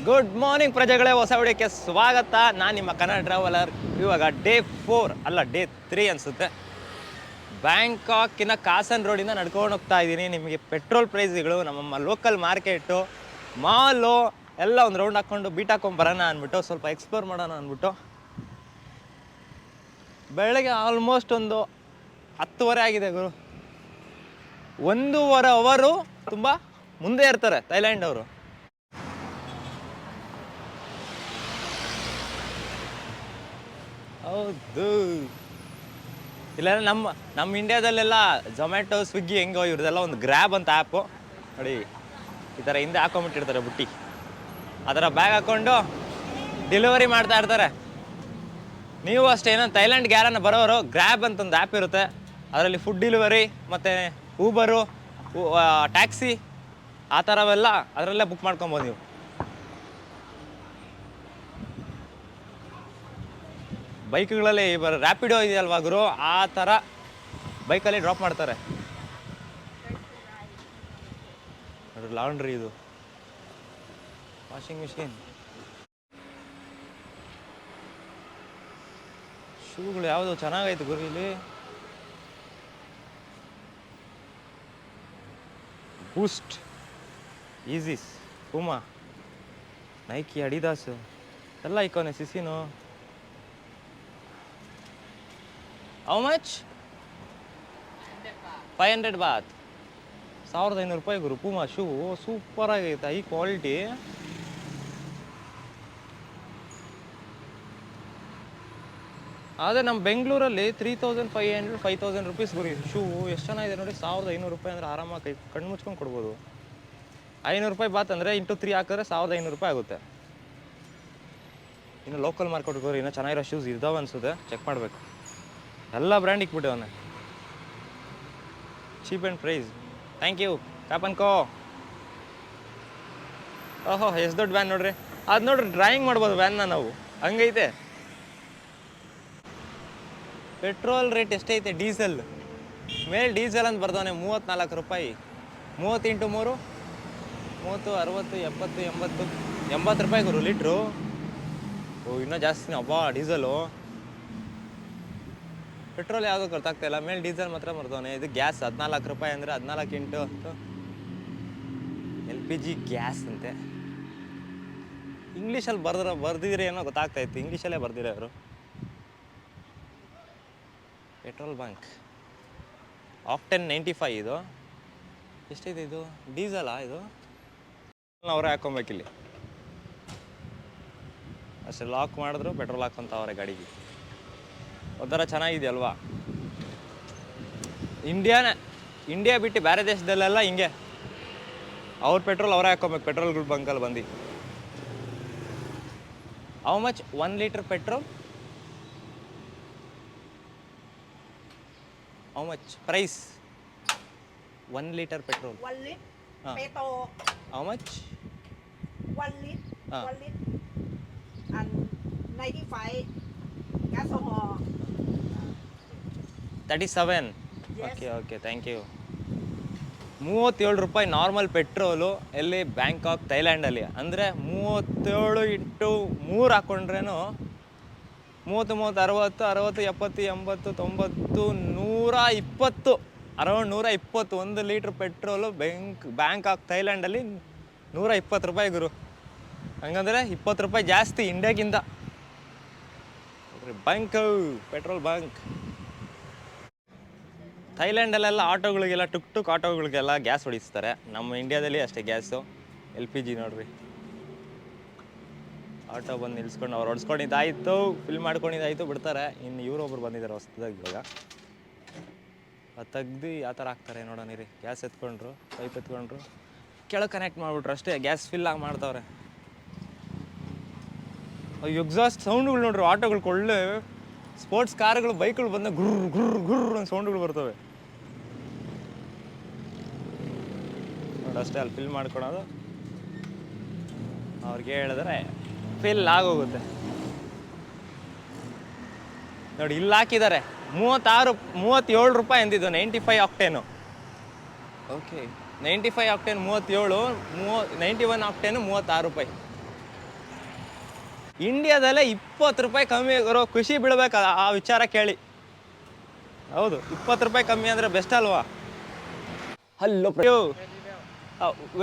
Good morning ಪ್ರಜೆಗಳೇ, ಹೊಸ ವಿಡಿಯೋಕ್ಕೆ ಸ್ವಾಗತ. ನಾನು ನಿಮ್ಮ ಕನ್ನಡ ಟ್ರಾವೆಲರ್. ಇವಾಗ ಡೇ 4 ಅಲ್ಲ ಡೇ 3 ಅನಿಸುತ್ತೆ. ಬ್ಯಾಂಕಾಕಿನ ಕಾಸನ್ ರೋಡಿಂದ ನಡ್ಕೊಂಡು ಹೋಗ್ತಾ ಇದ್ದೀನಿ. ನಿಮಗೆ ಪೆಟ್ರೋಲ್ ಪ್ರೈಸ್ಗಳು, ನಮ್ಮ ಲೋಕಲ್ ಮಾರ್ಕೆಟು, ಮಾಲು ಎಲ್ಲ ಒಂದು ರೌಂಡ್ ಹಾಕ್ಕೊಂಡು ಬೀಟ್ ಹಾಕೊಂಡು ಬರೋಣ ಅಂದ್ಬಿಟ್ಟು, ಸ್ವಲ್ಪ ಎಕ್ಸ್ಪ್ಲೋರ್ ಮಾಡೋಣ ಅಂದ್ಬಿಟ್ಟು. ಬೆಳಗ್ಗೆ ಆಲ್ಮೋಸ್ಟ್ ಒಂದು 10:30 ಆಗಿದೆ ಗುರು. 1.5 ಅವರು ತುಂಬ ಮುಂದೆ ಇರ್ತಾರೆ ಥೈಲ್ಯಾಂಡ್ ಅವರು. ಹೌದು, ಇಲ್ಲ ನಮ್ಮ ಇಂಡಿಯಾದಲ್ಲೆಲ್ಲ ಝೊಮ್ಯಾಟೊ, ಸ್ವಿಗ್ಗಿ ಹೆಂಗೋ ಇವ್ರದೆಲ್ಲ ಒಂದು ಗ್ರ್ಯಾಬ್ ಅಂತ ಆ್ಯಪು ನೋಡಿ. ಈ ಥರ ಹಿಂದೆ ಹಾಕೊಂಬಿಟ್ಟಿರ್ತಾರೆ ಬುಟ್ಟಿ, ಆ ಥರ ಬ್ಯಾಗ್ ಹಾಕ್ಕೊಂಡು ಡೆಲಿವರಿ ಮಾಡ್ತಾ ಇರ್ತಾರೆ. ನೀವು ಅಷ್ಟೇ, ಏನೋ ಥೈಲ್ಯಾಂಡ್ಗೆ ಯಾರನ್ನ ಬರೋರು ಗ್ರ್ಯಾಬ್ ಅಂತ ಒಂದು ಆ್ಯಪ್ ಇರುತ್ತೆ. ಅದರಲ್ಲಿ ಫುಡ್ ಡೆಲಿವರಿ ಮತ್ತು ಊಬರು, ಟ್ಯಾಕ್ಸಿ ಆ ಥರವೆಲ್ಲ ಅದರಲ್ಲೇ ಬುಕ್ ಮಾಡ್ಕೊಬೋದು ನೀವು. ಬೈಕ್ಗಳಲ್ಲಿ ರ್ಯಾಪಿಡೋ ಇದೆಯಲ್ವಾ ಗುರು, ಆ ಥರ ಬೈಕಲ್ಲಿ ಡ್ರಾಪ್ ಮಾಡ್ತಾರೆ. ಲಾಂಡ್ರಿ, ಇದು ವಾಷಿಂಗ್ ಮಿಷಿನ್, ಶೂಗಳು ಯಾವುದು ಚೆನ್ನಾಗೈತೆ ಗುರು ಇಲ್ಲಿ. ಬೂಸ್ಟ್, ಈಸಿಸ್, ಪೂಮಾ, ನೈಕಿ, ಅಡಿದಾಸ್ ಎಲ್ಲ ಇಕ್ಕೋನೆ. ಸಿಸಿನು ಹೌ ಮಚ್? 500 ಬಾತ್, 1500 ರೂಪಾಯಿ ಗುರು. ಪೂಮಾ ಶೂ ಸೂಪರ್ ಆಗೈತೆ, ಈ ಕ್ವಾಲಿಟಿ. ಆದರೆ ನಮ್ಮ ಬೆಂಗಳೂರಲ್ಲಿ 3500 5000 ರುಪೀಸ್ ಗುರಿ ಶೂ. ಎಷ್ಟು ಚೆನ್ನಾಗಿದೆ ನೋಡಿ. 1500 ರೂಪಾಯಿ ಅಂದರೆ ಆರಾಮಾಗಿ ಕಣ್ಣು ಮುಚ್ಕೊಂಡು ಕೊಡ್ಬೋದು. 500 ರೂಪಾಯಿ ಬಾತ್ ಅಂದರೆ ಇಂಟು 3 ಹಾಕಿದ್ರೆ 1500 ರೂಪಾಯಿ ಆಗುತ್ತೆ. ಇನ್ನು ಲೋಕಲ್ ಮಾರ್ಕೆಟ್ ಹೋಗೋರು ಇನ್ನೂ ಚೆನ್ನಾಗಿರೋ ಶೂಸ್ ಇದ್ದಾವೆ ಅನಿಸುತ್ತೆ, ಚೆಕ್ ಮಾಡಬೇಕು. ಎಲ್ಲ ಬ್ರ್ಯಾಂಡ್ ಇಕ್ಬಿಟ್ಟಿವನೆ, cheap and price. Thank you ಕಾಪನ್ಕೋ. ಓಹೋ, ಎಷ್ಟು ದೊಡ್ಡ ವ್ಯಾನ್ ನೋಡ್ರಿ. ಅದು ನೋಡ್ರಿ, ಡ್ರಾಯಿಂಗ್ ಮಾಡ್ಬೋದು ವ್ಯಾನ್ನ ನಾವು, ಹಂಗೈತೆ. ಪೆಟ್ರೋಲ್ ರೇಟ್ ಎಷ್ಟೈತೆ? ಡೀಸೆಲ್ ಮೇಲೆ ಡೀಸೆಲ್ ಅಂತ ಬರ್ದವನೆ 34 ರೂಪಾಯಿ. 30 × 3 30, 60, 70, 80, 80 ರೂಪಾಯಿ ಗುರು ಲೀಟ್ರು. ಓ, ಇನ್ನೂ ಜಾಸ್ತಿನೇ ಅಬ್ಬಾ ಡೀಸೆಲು. ಪೆಟ್ರೋಲ್ ಯಾವುದೋ ಗೊತ್ತಾಗ್ತಾ ಇಲ್ಲ, ಮೇಲೆ ಡೀಸೆಲ್ ಮಾತ್ರ ಬರ್ದವನೆ. ಇದು ಗ್ಯಾಸ್ 14 ರೂಪಾಯಿ ಅಂದರೆ 14 × 10 LPG ಗ್ಯಾಸ್ ಅಂತೆ. ಇಂಗ್ಲೀಷಲ್ಲಿ ಬರ್ದಿದ್ರೆ ಏನೋ ಗೊತ್ತಾಗ್ತಾಯಿತ್ತು, ಇಂಗ್ಲೀಷಲ್ಲೇ ಬರ್ದಿರ ಅವರು. Petrol bunk octane 95. ಇದು ಎಷ್ಟಿದೆ? ಇದು ಡೀಸೆಲಾ? ಇದು ಅವರೇ ಹಾಕ್ಕೊಬೇಕಿಲ್ಲಿ. ಅಷ್ಟೇ ಲಾಕ್ ಮಾಡಿದ್ರು ಪೆಟ್ರೋಲ್ ಹಾಕ್ಕೊಂತವ್ರೆ ಗಾಡಿಗೆ. ಒಂಥರ ಚೆನ್ನಾಗಿದೆಯಲ್ವಾ. ಇಂಡಿಯಾ ಬಿಟ್ಟು ಬೇರೆ ದೇಶದಲ್ಲೆಲ್ಲ ಹಿಂಗೆ ಅವ್ರ ಪೆಟ್ರೋಲ್ ಅವರೇ ಹಾಕ್ಕೊಬೇಕು ಪೆಟ್ರೋಲ್ ಬಂಕಲ್ಲಿ ಬಂದು. How much 1 litre petrol? How much price 1 litre petrol? 1 liter petrol. How much? 1 liter. 1 liter. And 95 gasohol. 37. Yes. Okay thank you. 37 ರೂಪಾಯಿ ನಾರ್ಮಲ್ ಪೆಟ್ರೋಲು. ಎಲ್ಲಿ? ಬ್ಯಾಂಕಾಕ್, ಥೈಲ್ಯಾಂಡಲ್ಲಿ. ಅಂದರೆ 37 × 3 ಹಾಕ್ಕೊಂಡ್ರೇನು 30, 30, 60, 60, 70, 80, 120, ಅರೌಂಡ್ 120. 1 ಲೀಟ್ರ್ ಪೆಟ್ರೋಲು ಬ್ಯಾಂಕಾಕ್ ಥೈಲ್ಯಾಂಡಲ್ಲಿ 120 ರೂಪಾಯಿ ಗುರು. ಹಂಗಂದರೆ 20 ರೂಪಾಯಿ ಜಾಸ್ತಿ ಇಂಡಿಯಾಗಿಂತ. Bunk, petrol bunk. ಥೈಲ್ಯಾಂಡಲ್ಲೆಲ್ಲ ಆಟೋಗಳಿಗೆಲ್ಲ took ಆಟೋಗಳಿಗೆಲ್ಲ gas ಹೊಡಿಸ್ತಾರೆ. ನಮ್ಮ ಇಂಡಿಯಾದಲ್ಲಿ ಅಷ್ಟೇ ಗ್ಯಾಸು. LPG ನೋಡ್ರಿ. ಆಟೋ ಬಂದು ನಿಲ್ಸ್ಕೊಂಡು ಅವ್ರು ಹೊಡ್ಸ್ಕೊಂಡಿದ್ದಾಯಿತು, ಫಿಲ್ ಮಾಡ್ಕೊಂಡಿದ್ದಾಯಿತು, ಬಿಡ್ತಾರೆ. ಇನ್ನು ಇವರೊಬ್ರು ಬಂದಿದ್ದಾರೆ ಹೊಸದಾಗಿ. ಇವಾಗ ಅದು ತೆಗ್ದು ಆ ಥರ ಹಾಕ್ತಾರೆ ನೋಡೋಣ ರೀ. ಗ್ಯಾಸ್ ಎತ್ಕೊಂಡ್ರು, ಪೈಪ್ ಎತ್ಕೊಂಡ್ರು, ಕೆಳಗೆ ಕನೆಕ್ಟ್ ಮಾಡಿಬಿಟ್ರು ಅಷ್ಟೇ. ಗ್ಯಾಸ್ ಫಿಲ್ ಆಗಿ ಮಾಡ್ತವ್ರೆ. ಎಕ್ಸಾಸ್ಟ್ ಸೌಂಡ್ಗಳು ನೋಡ್ರಿ. ಆಟೋಗಳು ಒಳ್ಳೆ ಸ್ಪೋರ್ಟ್ಸ್ ಕಾರ್ಗಳು, ಬೈಕ್ಗಳು ಬಂದ ಗುರ್ರ ಅಂತ ಸೌಂಡ್ಗಳು ಬರ್ತವೆ ನೋಡಿ. ಅಷ್ಟೇ ಅಲ್ಲಿ ಫಿಲ್ ಮಾಡ್ಕೊಳೋದು. ಅವ್ರಿಗೆ ಹೇಳಿದ್ರೆ ಫಿಲ್ ಆಗೋಗುತ್ತೆ ನೋಡಿ. ಇಲ್ಲಿ ಹಾಕಿದ್ದಾರೆ 37 ರೂಪಾಯಿ ಅಂದಿದ್ದು. 95 ಆಕ್ಟೇನು. ಓಕೆ, 95 ಆಕ್ಟೇನ್ 37, 91 ಆಕ್ಟೇನು 36 ರೂಪಾಯಿ. ಇಂಡಿಯಾದಲ್ಲೇ 20 ರೂಪಾಯಿ ಕಮ್ಮಿ ಇರೋ ಖುಷಿ ಬೀಳ್ಬೇಕು ಆ ವಿಚಾರ ಕೇಳಿ. ಹೌದು, 20 ರೂಪಾಯಿ ಕಮ್ಮಿ ಅಂದರೆ ಬೆಸ್ಟ್ ಅಲ್ವಾ? Hello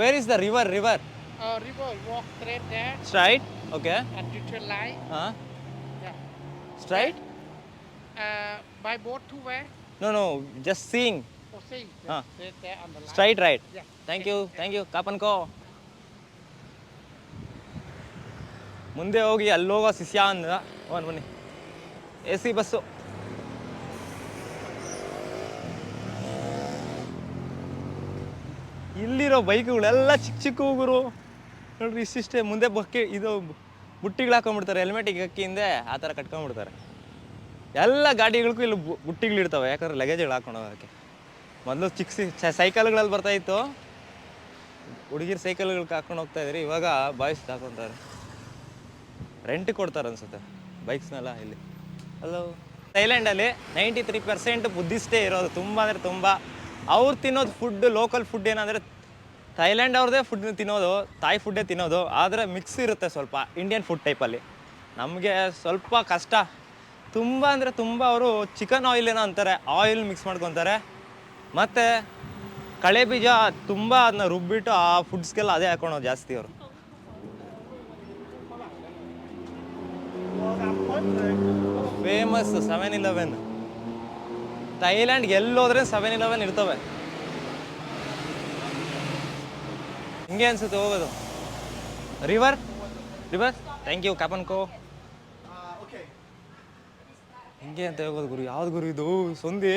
where is the river? River, walk straight there straight. Okay. and neutral line. ಹಾಂ, Yeah. Straight. By boat to where? No just seeing. Oh, see. Huh. Straight there on the line. Straight right. Yeah. Thank you ಕಾಪನ್ಕೋ. ಮುಂದೆ ಹೋಗಿ ಅಲ್ಲಿ ಹೋಗೋ ಶಿಷ್ಯ ಅಂದ. ಬನ್ನಿ, AC bus. ಇಲ್ಲಿರೋ ಬೈಕ್ಗಳೆಲ್ಲ ಚಿಕ್ಕ ಚಿಕ್ಕ ಹೋಗುರು ನೋಡ್ರಿ, ಇಷ್ಟಿಷ್ಟೇ. ಮುಂದೆ ಇದು ಬುಟ್ಟಿಗಳು ಹಾಕೊಂಡ್ಬಿಡ್ತಾರೆ, ಹೆಲ್ಮೆಟಿಗೆ ಅಕ್ಕಿ ಹಿಂದೆ ಆ ಥರ ಕಟ್ಕೊಂಡ್ಬಿಡ್ತಾರೆ. ಎಲ್ಲ ಗಾಡಿಗಳಿಗೂ ಇಲ್ಲಿ ಬುಟ್ಟಿಗಳಿರ್ತವೆ, ಯಾಕಂದ್ರೆ ಲಗೇಜ್ಗಳು ಹಾಕೊಂಡು ಹೋಗೋಕ್ಕೆ. ಮೊದಲು ಚಿಕ್ಕ ಸೈಕಲ್ಗಳಲ್ಲಿ ಬರ್ತಾಯಿತ್ತು, ಹುಡುಗಿರು ಸೈಕಲ್ಗಳಿಗೆ ಹಾಕೊಂಡು ಹೋಗ್ತಾ ಇದ್ರಿ. ಇವಾಗ ಬಾಯ್ಸ್ ಹಾಕೊತಾರೆ, ರೆಂಟ್ ಕೊಡ್ತಾರೆ ಅನ್ಸುತ್ತೆ ಬೈಕ್ಸ್ನೆಲ್ಲ ಇಲ್ಲಿ. ಹಲೋ. ಥೈಲ್ಯಾಂಡಲ್ಲಿ 93% ಬುದ್ಧಿಸ್ಟೇ ಇರೋದು, ತುಂಬ ಅಂದರೆ ತುಂಬ. ಅವ್ರು ತಿನ್ನೋದು ಫುಡ್, ಲೋಕಲ್ ಫುಡ್ ಏನಂದರೆ ಥೈಲ್ಯಾಂಡ್ ಅವ್ರದ್ದೇ ಫುಡ್ ತಿನ್ನೋದು, ತಾಯಿ ಫುಡ್ಡೇ ತಿನ್ನೋದು. ಆದರೆ ಮಿಕ್ಸ್ ಇರುತ್ತೆ ಸ್ವಲ್ಪ ಇಂಡಿಯನ್ ಫುಡ್ ಟೈಪಲ್ಲಿ. ನಮಗೆ ಸ್ವಲ್ಪ ಕಷ್ಟ, ತುಂಬ ಅಂದರೆ ತುಂಬ. ಅವರು ಚಿಕನ್ ಆಯಿಲ್ ಏನೋ ಅಂತಾರೆ, ಆಯಿಲ್ ಮಿಕ್ಸ್ ಮಾಡ್ಕೊತಾರೆ. ಮತ್ತು ಕಳೆ ಬೀಜ ತುಂಬ ಅದನ್ನ ರುಬ್ಬಿಟ್ಟು ಆ ಫುಡ್ಸ್ಗೆಲ್ಲ ಅದೇ ಹಾಕೊಳೋದು ಜಾಸ್ತಿ ಅವರು. Famous 7-Eleven. ಥೈಲ್ಯಾಂಡ್ಗೆ ಎಲ್ಲೋದ್ರೆ 7-Eleven ಇರ್ತವೆ. ಹಿಂಗೆ ಅನ್ಸುತ್ತೆ ಹೋಗೋದು. ರಿವರ್ ಥ್ಯಾಂಕ್ ಯು ಕಾಪನ್ಕೋ. ಹಿಂಗೆ ಅಂತ ಹೋಗೋದು ಗುರು. ಯಾವ್ದು ಗುರು ಇದು? ಸೊಂದಿ.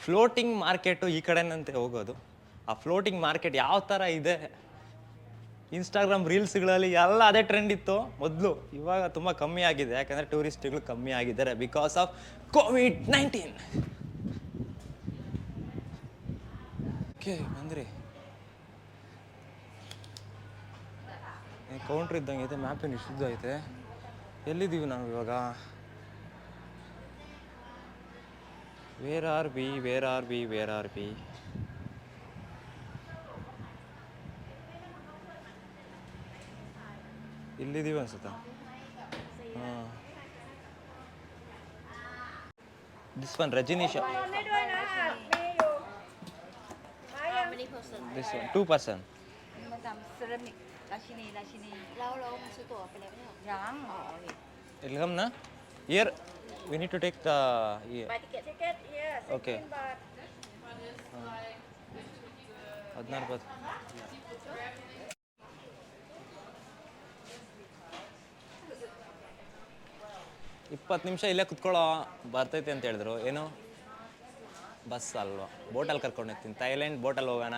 ಫ್ಲೋಟಿಂಗ್ ಮಾರ್ಕೆಟು ಈ ಕಡೆನಂತೆ ಹೋಗೋದು. ಆ ಫ್ಲೋಟಿಂಗ್ ಮಾರ್ಕೆಟ್ ಯಾವ ಥರ ಇದೆ, ಇನ್ಸ್ಟಾಗ್ರಾಮ್ ರೀಲ್ಸ್ಗಳಲ್ಲಿ ಎಲ್ಲ ಅದೇ ಟ್ರೆಂಡ್ ಇತ್ತು ಮೊದಲು. ಇವಾಗ ತುಂಬ ಕಮ್ಮಿ ಆಗಿದೆ, ಯಾಕಂದರೆ ಟೂರಿಸ್ಟ್ಗಳು ಕಮ್ಮಿ ಆಗಿದ್ದಾರೆ ಬಿಕಾಸ್ ಆಫ್ COVID-19. ಓಕೆ, ಬಂದ್ರಿ. ಕೌಂಟ್ರ್ ಇದ್ದಂಗೆ ಐತೆ, ಮ್ಯಾಪ್ ಏನು ಇಷ್ಟು ಐತೆ. ಎಲ್ಲಿದ್ದೀವಿ ನಾವು ಇವಾಗ? Where are B? ಇಲ್ಲಿದ್ದೀವಿ ಅನ್ಸುತ್ತಾ? ಹಾಂ, this one Rajani shop. This one 2 person. มาทำเซรามิกราชินีเรามาซื้อตั๋วไปแล้วไม่ใช่ยัง Welcome na. Here we need to take the buy ticket yes. Okay. 16 baht. 20 ನಿಮಿಷ ಇಲ್ಲೇ ಕುತ್ಕೊಳ್ಳೋ ಬರ್ತೈತೆ ಅಂತ ಹೇಳಿದ್ರು. ಏನು ಬಸ್ ಅಲ್ವಾ, ಬೋಟಲ್ಲಿ ಕರ್ಕೊಂಡು ಹೋಗ್ತೀನಿ. ಥೈಲ್ಯಾಂಡ್ ಬೋಟಲ್ಲಿ ಹೋಗೋಣ.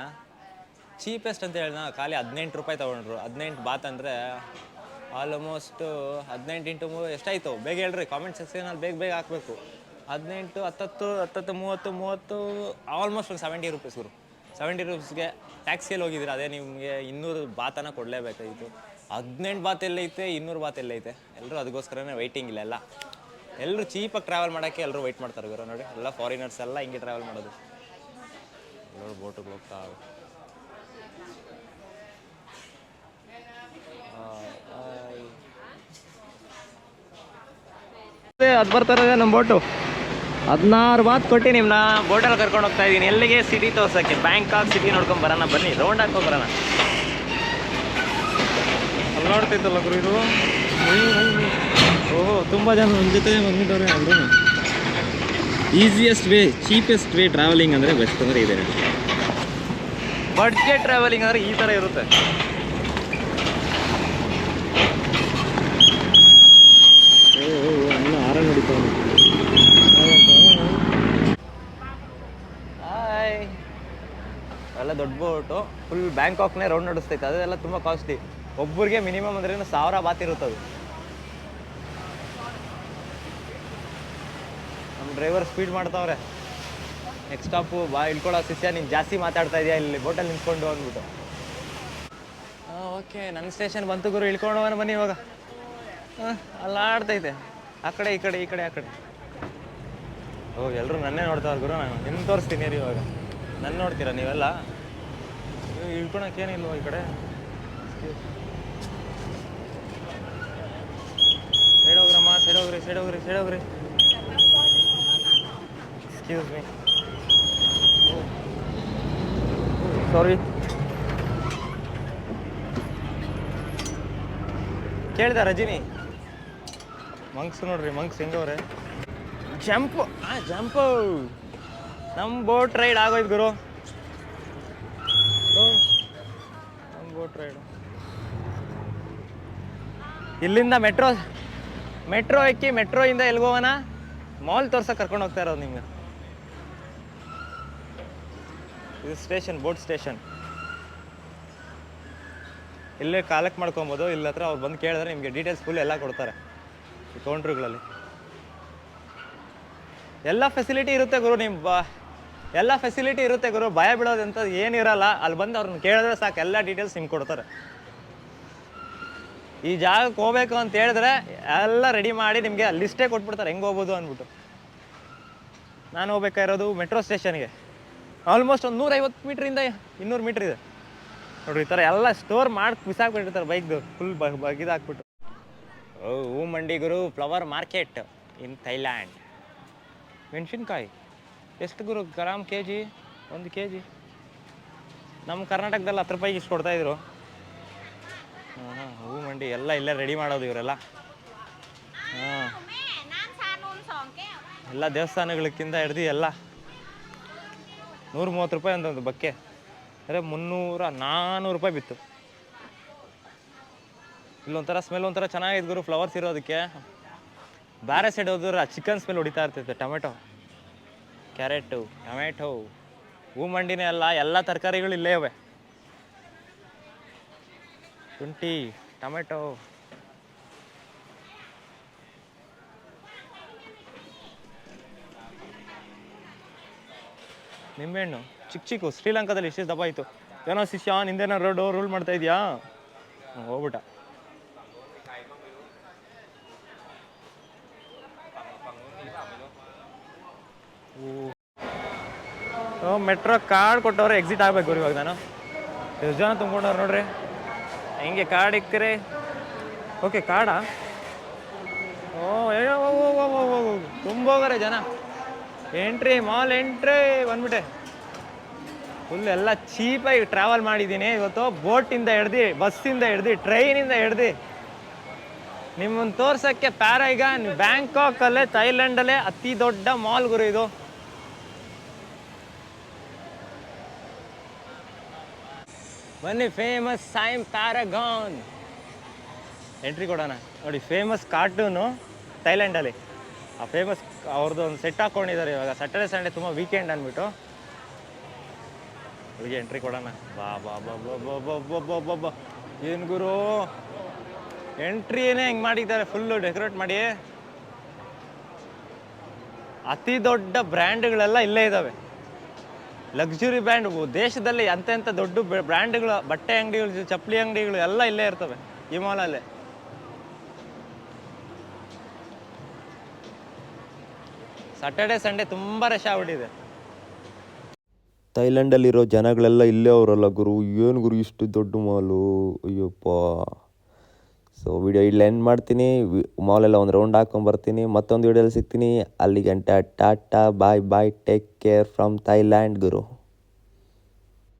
ಚೀಪೆಸ್ಟ್ ಅಂತ ಹೇಳಿದ, ಖಾಲಿ 18 ರೂಪಾಯಿ ತೊಗೊಂಡ್ರು. 18 ಬಾತ್ ಅಂದರೆ ಆಲ್ಮೋಸ್ಟ್ 18 × 3 ಎಷ್ಟಾಯಿತು? ಬೇಗ ಹೇಳ್ರಿ, ಕಾಮೆಂಟ್ ಸೆಕ್ಷನಲ್ಲಿ ಬೇಗ ಹಾಕಬೇಕು. 18, 10, 30 ಆಲ್ಮೋಸ್ಟ್ ಒಂದು 70 ರೂಪೀಸ್ ಗುರು. 70 ರೂಪೀಸ್ಗೆ ಟ್ಯಾಕ್ಸಿಯಲ್ಲಿ ಹೋಗಿದ್ದೀರ, ಅದೇ ನಿಮಗೆ 200 ಬಾತನ ಕೊಡಲೇಬೇಕಾಗಿತ್ತು. 18 ಬಾತ್ ಎಲ್ಲೈತೆ, 200 ಬಾತ್ ಎಲ್ಲೈತೆ? ಎಲ್ಲರೂ ಅದಕ್ಕೋಸ್ಕರನೇ ವೆಯ್ಟಿಂಗ್ ಇಲ್ಲ. ಎಲ್ಲರೂ ಚೀಪಾಗಿ ಟ್ರಾವೆಲ್ ಮಾಡೋಕ್ಕೆ ಎಲ್ಲರೂ ವೆಯ್ಟ್ ಮಾಡ್ತಾರೆ ಗುರು. ನೋಡಿ, ಎಲ್ಲ ಫಾರಿನರ್ಸ್ ಎಲ್ಲ ಹಿಂಗೆ ಟ್ರಾವೆಲ್ ಮಾಡೋದು. ಎಲ್ಲರೂ ಬೋಟಿಗೆ ಹೋಗ್ತಾ. ಅದು ಬರ್ತಾರೆ ನಮ್ಮ ಬೋಟು. 16 ಬಾತ್ ಕೊಟ್ಟು ನಿಮ್ಮನ್ನ ಬೋಟಲ್ಲಿ ಕರ್ಕೊಂಡು ಹೋಗ್ತಾ ಇದ್ದೀನಿ. ಎಲ್ಲಿಗೆ? ಸಿಟಿ ತೋರ್ಸೋಕ್ಕೆ. ಬ್ಯಾಂಕಾಕ್ ಸಿಟಿ ನೋಡ್ಕೊಂಡು ಬರೋಣ ಬನ್ನಿ, ರೌಂಡ್ ಹಾಕೋ ಬರೋಣ. ಅಲ್ಲಿ ನೋಡ್ತೈತಲ್ಲ ಗುರು ಇದು. ಓಹೋ, ತುಂಬ ಜನ ನನ್ನ ಜೊತೆ ಬಂದಿದ್ದಾರೆ. ಅವರು easiest way, cheapest way travelling ಅಂದರೆ ಬೆಸ್ಟ್ ಅಂದರೆ ಇದೆ. ಬಡ್ಜೆಟ್ ಟ್ರಾವೆಲಿಂಗ್ ಅಂದರೆ ಈ ಥರ ಇರುತ್ತೆ. ಹಾಯ್, ಎಲ್ಲ ದೊಡ್ಡ ಬೋಟು, ಫುಲ್ ಬ್ಯಾಂಕಾಕ್ನೇ ರೌಂಡ್ ನಡೆಸ್ತೈತೆ. ಅದೆಲ್ಲ ತುಂಬ ಕಾಸ್ಟ್ಲಿ. ಒಬ್ಬರಿಗೆ ಮಿನಿಮಮ್ ಅಂದ್ರೆ 1000 ಬಾತ್ ಇರುತ್ತದು. ನಮ್ಮ ಡ್ರೈವರ್ ಸ್ಪೀಡ್ ಮಾಡ್ತಾವ್ರೆ. ನೆಕ್ಸ್ಟ್ ಸ್ಟಾಪು ಬಾ ಇಳ್ಕೊಳ್ಳೋ ಶಿಷ್ಯ, ನೀನು ಜಾಸ್ತಿ ಮಾತಾಡ್ತಾ ಇದೆಯಾ ಇಲ್ಲಿ ಬೋಟಲ್ಲಿ ನಿಂತ್ಕೊಂಡು ಅಂದ್ಬಿಟ್ಟು. ಓಕೆ, ನನ್ನ ಸ್ಟೇಷನ್ ಬಂತು ಗುರು. ಇಳ್ಕೊಂಡು ಹೋಗೋಣ ಬನ್ನಿ ಇವಾಗ. ಅಲ್ಲ ಆಡ್ತೈತೆ, ಆ ಕಡೆ ಈ ಕಡೆ ಆ ಕಡೆ. ಓ, ಎಲ್ಲರೂ ನನ್ನೇ ನೋಡ್ತಾವ್ರು ಗುರು. ನಾನು ನಿಮ್ಗೆ ತೋರಿಸ್ತೀನಿ ರೀ ಇವಾಗ. ನನ್ನ ನೋಡ್ತೀರಾ ನೀವೆಲ್ಲ? ಇಳ್ಕೊಳಕ್ಕೇನಿಲ್ವ ಈ ಕಡೆ? ಸೈಡ್ ಹೋಗ್ರಮ್ಮ, ಸೈಡ್ ಹೋಗ್ರಿ, ಸೈಡ್ ಹೋಗ್ರಿ, ಸೈಡ್ ಹೋಗ್ರಿ. Excuse me, sorry. ಕೇಳಿದ ರಜಿನಿ? ಮಂಕ್ಸ್ ನೋಡ್ರಿ, ಮಂಕ್ಸ್ ಹೆಂಗವ್ರೆ. Jump, jump. ನಮ್ಮ ಬೋಟ್ ರೈಡ್ ಆಗೋಯ್ತು ಗುರು. ನಮ್ಮ ಬೋಟ್ ರೈಡ್ ಇಲ್ಲಿಂದ ಮೆಟ್ರೋ ಎಕ್ಕಿ ಮೆಟ್ರೋಯಿಂದ ಎಲ್ಗೋವನ ಮಾಲ್ ತೋರ್ಸಕ್ಕೆ ಕರ್ಕೊಂಡು ಹೋಗ್ತಾ ಇರೋದು ನಿಮ್ಗೆ. ಇದು ಸ್ಟೇಷನ್, ಬೋಟ್ ಸ್ಟೇಷನ್. ಇಲ್ಲೇ ಕಲೆಕ್ಟ್ ಮಾಡ್ಕೊಬೋದು. ಇಲ್ಲ ಹತ್ರ ಅವ್ರು ಬಂದು ಕೇಳಿದ್ರೆ ನಿಮಗೆ ಡೀಟೇಲ್ಸ್ ಫುಲ್ ಎಲ್ಲ ಕೊಡ್ತಾರೆ ಈ ಕೌಂಟ್ರುಗಳಲ್ಲಿ. ಎಲ್ಲ ಫೆಸಿಲಿಟಿ ಇರುತ್ತೆ ಗುರು. ಎಲ್ಲ ಫೆಸಿಲಿಟಿ ಇರುತ್ತೆ ಗುರು. ಭಯ ಬೀಳೋದಂತ ಏನಿರಲ್ಲ. ಅಲ್ಲಿ ಬಂದು ಅವ್ರನ್ನ ಕೇಳಿದ್ರೆ ಸಾಕು, ಎಲ್ಲ ಡೀಟೇಲ್ಸ್ ನಿಮ್ಗೆ ಕೊಡ್ತಾರೆ. ಈ ಜಾಗಕ್ಕೆ ಹೋಗ್ಬೇಕು ಅಂತ ಹೇಳಿದ್ರೆ ಎಲ್ಲ ರೆಡಿ ಮಾಡಿ ನಿಮಗೆ ಲಿಸ್ಟೇ ಕೊಟ್ಬಿಡ್ತಾರೆ ಹೆಂಗೆ ಹೋಗ್ಬೋದು ಅಂದ್ಬಿಟ್ಟು. ನಾನು ಹೋಗ್ಬೇಕಾಗಿರೋದು ಮೆಟ್ರೋ ಸ್ಟೇಷನ್ಗೆ. ಆಲ್ಮೋಸ್ಟ್ ಒಂದು 150 ಮೀಟ್ರಿಂದ 200 ಮೀಟ್ರ್ ಇದೆ ನೋಡ್ರಿ. ಈ ಥರ ಎಲ್ಲ ಸ್ಟೋರ್ ಮಾಡಿ ಬಿಸಾಕ್ಬಿಟ್ಟಿರ್ತಾರೆ ಬೈಕ್ದು ಫುಲ್ ಬಗಿದಾಕ್ಬಿಟ್ಟು. ಹೂ ಮಂಡಿ ಗುರು, ಫ್ಲವರ್ ಮಾರ್ಕೆಟ್ ಇನ್ ಥೈಲ್ಯಾಂಡ್. ಮೆಣಸಿನ್ಕಾಯಿ ಎಷ್ಟು ಗುರು ಗ್ರಾಮ್ kg? 1 kg ನಮ್ಮ ಕರ್ನಾಟಕದಲ್ಲಿ 10 ರೂಪಾಯಿಗೆ ಇಷ್ಟು ಕೊಡ್ತಾಯಿದ್ರು. ಹೂ ಮಂಡಿ ಎಲ್ಲ ಇಲ್ಲೇ ರೆಡಿ ಮಾಡೋದು ಇವರೆಲ್ಲ. ಎಲ್ಲ ದೇವಸ್ಥಾನಗಳಕ್ಕಿಂತ ಹಿಡ್ದು ಎಲ್ಲ 130 ರೂಪಾಯಿ ಒಂದು ಬಕ್ಕೆ. ಅಂದರೆ 300-400 ರೂಪಾಯಿ ಬಿತ್ತು. ಇಲ್ಲೊಂಥರ ಸ್ಮೆಲ್ ಒಂಥರ ಚೆನ್ನಾಗಿದೆ ಗುರು, ಫ್ಲವರ್ಸ್ ಇರೋದಕ್ಕೆ. ಬೇರೆ ಸೈಡ್ ಹೋದ್ರೆ ಚಿಕನ್ ಸ್ಮೆಲ್ ಹೊಡಿತಾ ಇರ್ತೈತೆ. ಟೊಮೆಟೊ, ಕ್ಯಾರೆಟು, ಟೊಮೆಟೊ, ಹೂ ಮಂಡಿನೇ ಅಲ್ಲ, ಎಲ್ಲ ತರಕಾರಿಗಳು ಇಲ್ಲೇ ಇವೆ. ಶುಂಠಿ, ಟೊಮೆಟೊ, ನಿಂಬೆಹಣ್ಣು ಚಿಕ್ಕ ಶ್ರೀಲಂಕಾದಲ್ಲಿ ಇಷ್ಟು ದಪ್ಪ ಆಯಿತು. ಏನೋ ಶಿಷ್ಯ ನಿಂದೇನೋ ರೂಲ್ ಮಾಡ್ತಾ ಇದೆಯಾ? ಹೋಗ್ಬಿಟ್ಟ. ಮೆಟ್ರೋ ಕಾರ್ಡ್ ಕೊಟ್ಟವ್ರೆ, ಎಕ್ಸಿಟ್ ಆಗ್ಬೇಕು ಇವಾಗ. ನಾನು ಎಷ್ಟು ಜನ ತುಂಬ್ಕೊಂಡವ್ರು ನೋಡ್ರಿ, ಹಿಂಗೆ ಕಾರ್ಡ್ ಇಕ್ಕರೆ. ಓಕೆ, ಕಾರ್ಡಾ? ತುಂಬೋಗರೆ ಜನ. ಎಂಟ್ರಿ, ಮಾಲ್ ಎಂಟ್ರಿ ಬಂದ್ಬಿಟ್ಟೆ. ಫುಲ್ ಎಲ್ಲ ಚೀಪಾಗಿ ಟ್ರಾವೆಲ್ ಮಾಡಿದ್ದೀನಿ ಇವತ್ತು. ಬೋಟಿಂದ ಹಿಡ್ದು, ಬಸ್ಸಿಂದ ಹಿಡ್ದು, ಟ್ರೈನಿಂದ ಹಿಡ್ದು ನಿಮ್ಮನ್ನು ತೋರ್ಸೋಕ್ಕೆ ಈಗ ಬ್ಯಾಂಕಾಕಲ್ಲೇ, ಥೈಲ್ಯಾಂಡಲ್ಲೇ ಅತಿ ದೊಡ್ಡ ಮಾಲ್ ಗುರು ಇದು. ಬನ್ನಿ, ಫೇಮಸ್ ಸೈಮ್ ಪ್ಯಾರಾಗಾನ್. ಎಂಟ್ರಿ ಕೊಡೋಣ ನೋಡಿ. ಫೇಮಸ್ ಕಾರ್ಟೂನು ಥೈಲ್ಯಾಂಡಲ್ಲಿ. ಆ ಫೇಮಸ್ ಅವ್ರದ್ದು ಒಂದು ಸೆಟ್ ಹಾಕ್ಕೊಂಡಿದ್ದಾರೆ ಇವಾಗ. ಸ್ಯಾಟರ್ಡೆ ಸಂಡೇ ತುಂಬ ವೀಕೆಂಡ್ ಅಂದ್ಬಿಟ್ಟು ಅವಳಿಗೆ ಎಂಟ್ರಿ ಕೊಡೋಣ. ಬಾ ಬಾ ಬಾ ಬಾ ಬಾ ಬಾ ಬಾ. ಏನು ಗುರು, ಎಂಟ್ರಿನೇ ಹೆಂಗೆ ಮಾಡಿದ್ದಾರೆ, ಫುಲ್ಲು ಡೆಕೋರೇಟ್ ಮಾಡಿ. ಅತಿ ದೊಡ್ಡ ಬ್ರ್ಯಾಂಡ್ಗಳೆಲ್ಲ ಇಲ್ಲೇ ಇದ್ದಾವೆ. ಲಕ್ಸುರಿ ಬ್ರ್ಯಾಂಡ್ ದೇಶದಲ್ಲಿ ಎಂತೆಂಥ ದೊಡ್ಡ ಬ್ರ್ಯಾಂಡ್ಗಳು, ಬಟ್ಟೆ ಅಂಗಡಿಗಳು, ಚಪ್ಪಲಿ ಅಂಗಡಿಗಳು ಎಲ್ಲ ಇಲ್ಲೇ ಇರ್ತವೆ ಈ ಮಾಲಲ್ಲೇ. ಸ್ಯಾಟರ್ಡೆ ಸಂಡೇ ತುಂಬ ರಶ್ ಆಗ್ಬಿಟ್ಟಿದೆ. ಥೈಲ್ಯಾಂಡಲ್ಲಿರೋ ಜನಗಳೆಲ್ಲ ಇಲ್ಲೇ ಅವರಲ್ಲ ಗುರು. ಏನು ಗುರು ಇಷ್ಟು ದೊಡ್ಡ ಮಾಲು, ಅಯ್ಯಪ್ಪ. ಸೊ ವಿಡಿಯೋ ಇಲ್ಲಿ ಎಂಡ್ ಮಾಡ್ತೀನಿ. ಮಾಲೆಲ್ಲ ಒಂದು ರೌಂಡ್ ಹಾಕ್ಕೊಂಬರ್ತೀನಿ. ಮತ್ತೊಂದು ವಿಡಿಯೋದಲ್ಲಿ ಸಿಗ್ತೀನಿ. ಅಲ್ಲಿಗಂಟ tata, bye bye, take care from Thailand Guru.